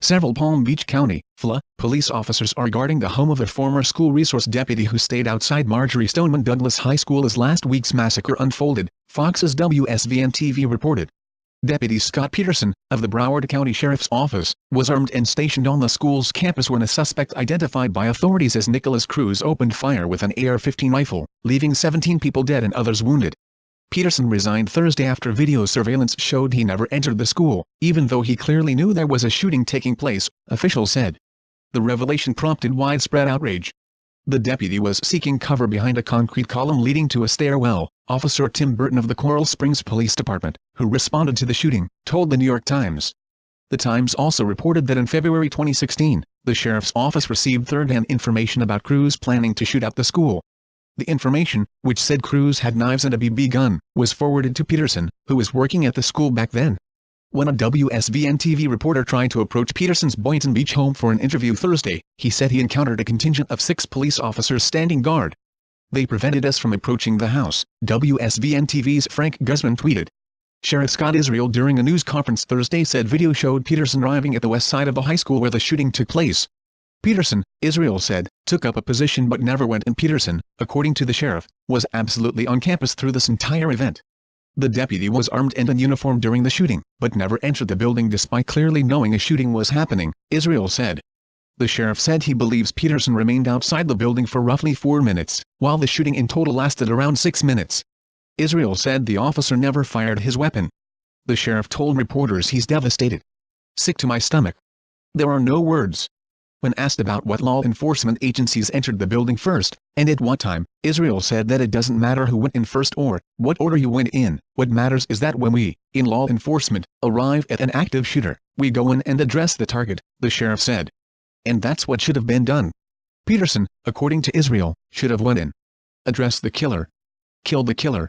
Several Palm Beach County, FLA, police officers are guarding the home of a former school resource deputy who stayed outside Marjory Stoneman Douglas High School as last week's massacre unfolded, Fox's WSVN-TV reported. Deputy Scott Peterson, of the Broward County Sheriff's Office, was armed and stationed on the school's campus when a suspect identified by authorities as Nicholas Cruz opened fire with an AR-15 rifle, leaving 17 people dead and others wounded. Peterson resigned Thursday after video surveillance showed he never entered the school, even though he clearly knew there was a shooting taking place, officials said. The revelation prompted widespread outrage. The deputy was seeking cover behind a concrete column leading to a stairwell, Officer Tim Burton of the Coral Springs Police Department, who responded to the shooting, told the New York Times. The Times also reported that in February 2016, the sheriff's office received third-hand information about Cruz planning to shoot up the school. The information, which said Cruz had knives and a BB gun, was forwarded to Peterson, who was working at the school back then. When a WSVN-TV reporter tried to approach Peterson's Boynton Beach home for an interview Thursday, he said he encountered a contingent of 6 police officers standing guard. "They prevented us from approaching the house," WSVN-TV's Frank Guzman tweeted. Sheriff Scott Israel during a news conference Thursday said video showed Peterson arriving at the west side of the high school where the shooting took place. Peterson, Israel said, took up a position but never went in. Peterson, according to the sheriff, was absolutely on campus through this entire event. The deputy was armed and in uniform during the shooting, but never entered the building despite clearly knowing a shooting was happening, Israel said. The sheriff said he believes Peterson remained outside the building for roughly 4 minutes, while the shooting in total lasted around 6 minutes. Israel said the officer never fired his weapon. The sheriff told reporters he's devastated. "Sick to my stomach. There are no words." When asked about what law enforcement agencies entered the building first, and at what time, Israel said that it doesn't matter who went in first or what order you went in. "What matters is that when we, in law enforcement, arrive at an active shooter, we go in and address the target," the sheriff said. "And that's what should have been done. Peterson, according to Israel, should have went in. Addressed the killer. Killed the killer."